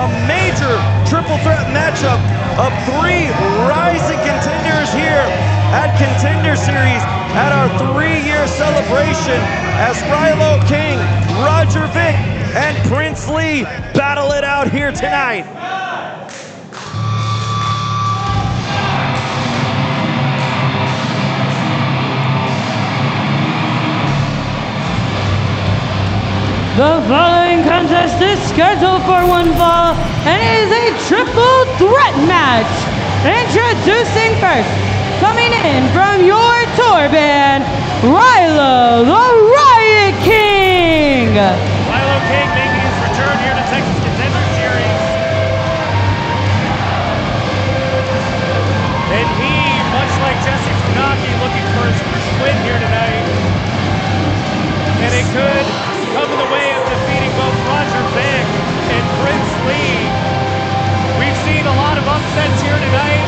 a major triple threat matchup of 3 rising contenders here at Contender Series at our 3-year celebration as Ryloh King, Roger Vick, and Prince Lee battle it out here tonight. The following contest is scheduled for one fall and is a triple threat match. Introducing first, coming in from your tour band, Ryloh, the Riot King. Ryloh King making his return here to Texas Contender Series. And he, much like Jesse Funaki, looking for his first win here tonight. And it could come in the way of defeating both Roger Vick and Prince Lee. We've seen a lot of upsets here tonight,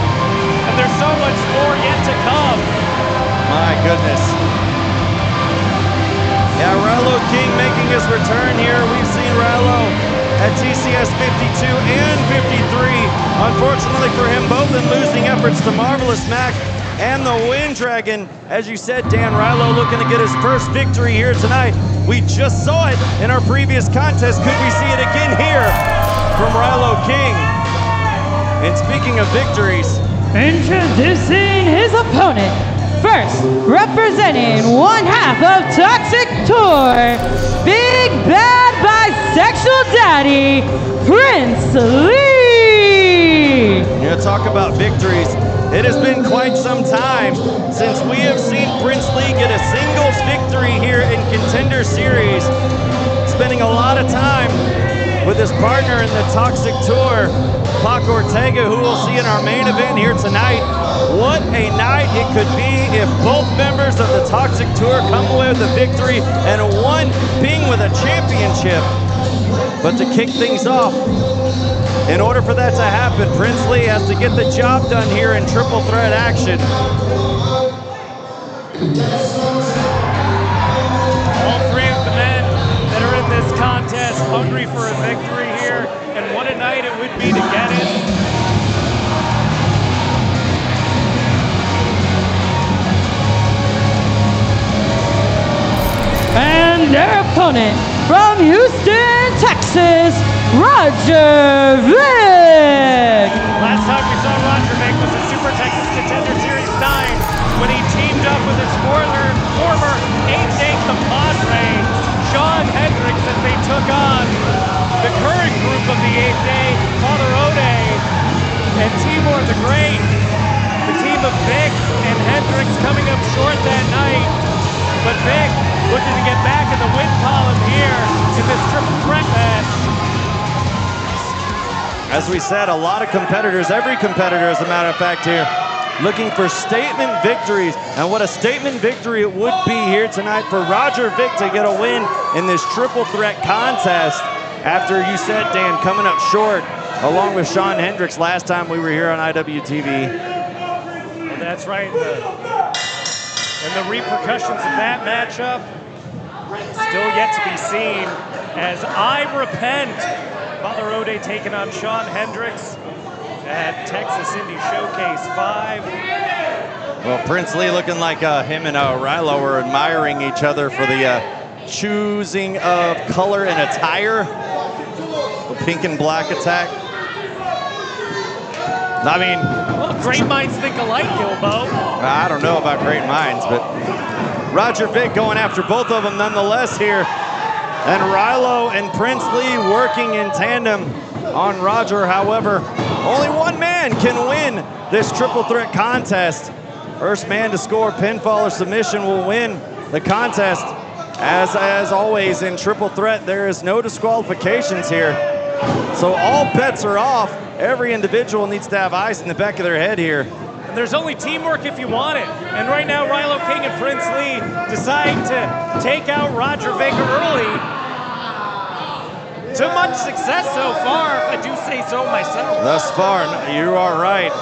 and there's so much more yet to come. My goodness. Yeah, Ryloh King making his return here. We've seen Ryloh at TCS 52 and 53. Unfortunately for him, both in losing efforts to Marvelous Mac and the Wind Dragon. As you said, Dan, Ryloh looking to get his first victory here tonight. We just saw it in our previous contest. Could we see it again here from Ryloh King? And speaking of victories, introducing his opponent. First, representing one half of Toxic Tour, Big Bad Bisexual Daddy, Prince Lee. You know, talk about victories. It has been quite some time since we have seen Prince Lee get a singles victory here in Contender Series. Spending a lot of time with his partner in the Toxic Tour, Pac Ortega, who we'll see in our main event here tonight. What a night it could be if both members of the Toxic Tour come away with a victory and one being with a championship. But to kick things off, in order for that to happen, Prince Lee has to get the job done here in triple threat action. All 3 of the men that are in this contest hungry for a victory here, and what a night it would be to get it. And their opponent from Houston, Texas, Roger Vick. Last time we saw Roger Vick was in Super Texas Contender Series 9 when he teamed up with his former 8-day compadre, Shawn Hendricks, as they took on the current group of the 8-day, Father Ode and Timur the Great. The team of Vick and Hendricks coming up short that night, but Vick looking to get back in the win column here in this triple threat match. As we said, a lot of competitors, every competitor as a matter of fact here, looking for statement victories. And what a statement victory it would be here tonight for Roger Vick to get a win in this triple threat contest after, you said, Dan, coming up short along with Shawn Hendricks last time we were here on IWTV. Well, that's right. And the repercussions of that matchup still yet to be seen as I Repent. Father Ode taking on Shawn Hendricks at Texas Indie Showcase 5. Well, Prince Lee looking like him and Ryloh were admiring each other for the choosing of color and attire. The pink and black attack. I mean, well, great minds think alike, Gilbo. I don't know about great minds, but Roger Vick going after both of them nonetheless here. And Ryloh and Prince Lee working in tandem on Roger. However, only one man can win this triple threat contest. First man to score pinfall or submission will win the contest. As always in triple threat, there is no disqualifications here. So all bets are off. Every individual needs to have ice in the back of their head here. And there's only teamwork if you want it. And right now, Ryloh King and Prince Lee decide to take out Roger Vick early. To much success so far, if I do say so myself. Thus far, you are right.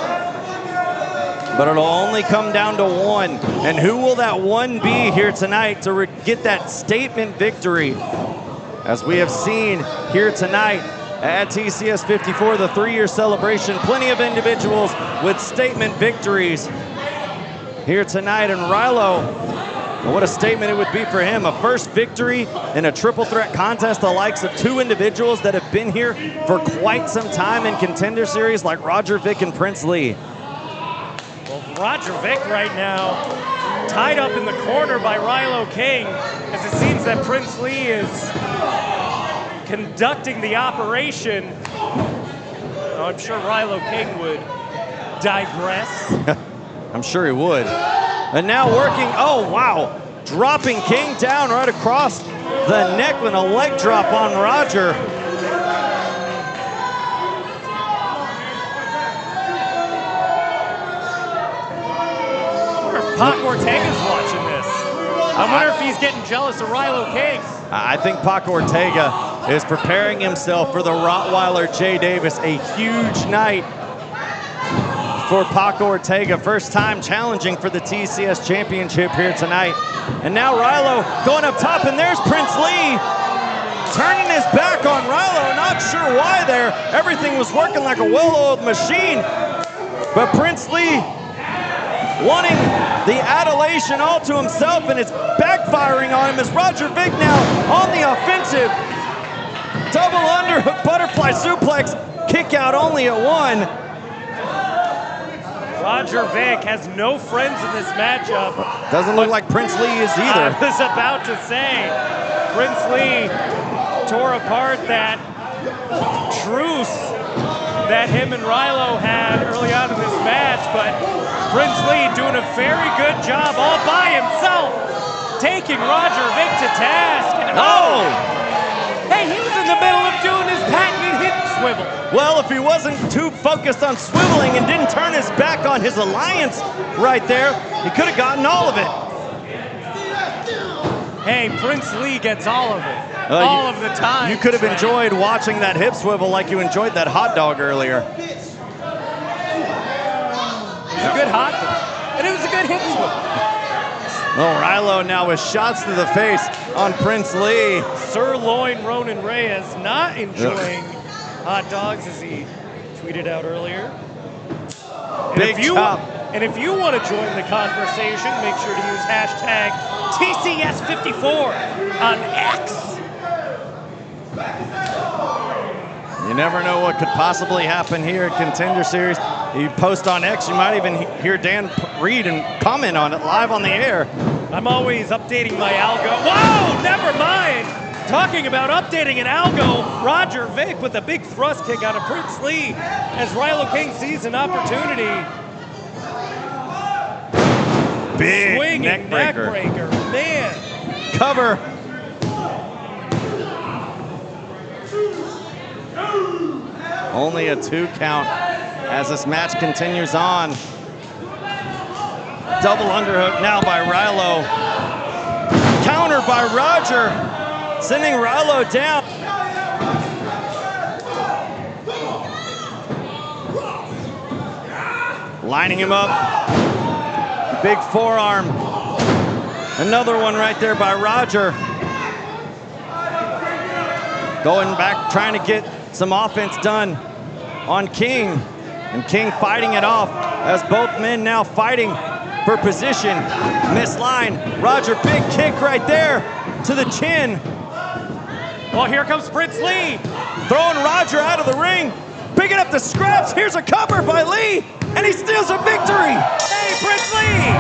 But it'll only come down to one. And who will that one be here tonight to get that statement victory? As we have seen here tonight, Ryloh King, Prince Lee, at TCS 54, the 3-year celebration. Plenty of individuals with statement victories here tonight. And Ryloh, well, what a statement it would be for him. A first victory in a triple threat contest, the likes of 2 individuals that have been here for quite some time in Contender Series, like Roger Vick and Prince Lee. Well, Roger Vick right now tied up in the corner by Ryloh King, as it seems that Prince Lee is conducting the operation. Oh, I'm sure Ryloh King would digress. I'm sure he would. And now working, oh wow, dropping King down right across the neck with a leg drop on Roger. Pac Ortega's watching this. I wonder if he's getting jealous of Ryloh King. I think Pac Ortega is preparing himself for the Rottweiler Jay Davis. A huge night for Pac Ortega. First time challenging for the TCS Championship here tonight. And now Ryloh going up top, and there's Prince Lee turning his back on Ryloh. Not sure why there. Everything was working like a well-oiled machine. But Prince Lee wanting the adulation all to himself, and it's backfiring on him as Roger Vick now on the offensive. Double underhook butterfly suplex, kick out only at 1. Roger Vick has no friends in this matchup. Doesn't look like Prince Lee is either. I was about to say, Prince Lee tore apart that truce that him and Ryloh had early on in this match, but Prince Lee doing a very good job all by himself, taking Roger Vick to task. And oh! Hey, he was in the middle of doing his patented hip swivel. Well, if he wasn't too focused on swiveling and didn't turn his back on his alliance right there, he could have gotten all of it. Hey, Prince Lee gets all of it. All of the time. You could have enjoyed watching that hip swivel like you enjoyed that hot dog earlier. It was a good hot dog, and it was a good hip swivel. Oh, Ryloh now with shots to the face on Prince Lee. Sirloin Ronan Reyes not enjoying hot dogs, as he tweeted out earlier. Big chop. And if you want to join the conversation, make sure to use hashtag TCS54 on X. You never know what could possibly happen here at Contender Series. You post on X, you might even hear Dan read and comment on it live on the air. I'm always updating my algo. Whoa, never mind. Talking about updating an algo, Roger Vick with a big thrust kick out of Prince Lee as Ryloh King sees an opportunity. Big swinging neck breaker. Man. Cover. Only a 2 count as this match continues on. Double underhook now by Ryloh. Counter by Roger, sending Ryloh down. Lining him up. Big forearm. Another one right there by Roger. Going back, trying to get some offense done on King. And King fighting it off as both men now fighting for position. Miss line. Roger, big kick right there to the chin. Well, here comes Prince Lee. Throwing Roger out of the ring. Picking up the scraps. Here's a cover by Lee. And he steals a victory. Hey, Prince Lee.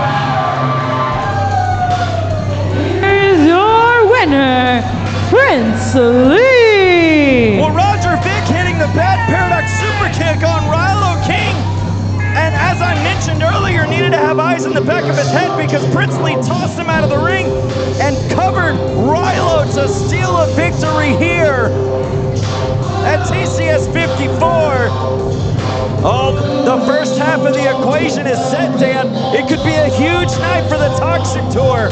Here's your winner, Prince Lee. Well, Roger Vick hitting the bad paradox super kick on Ryloh King. And as I mentioned earlier, needed to have eyes in the back of his head because Prince Lee tossed him out of the ring and covered Ryloh to steal a victory here at TCS 54. Oh, the first half of the equation is set, Dan. It could be a huge night for the Toxic Tour.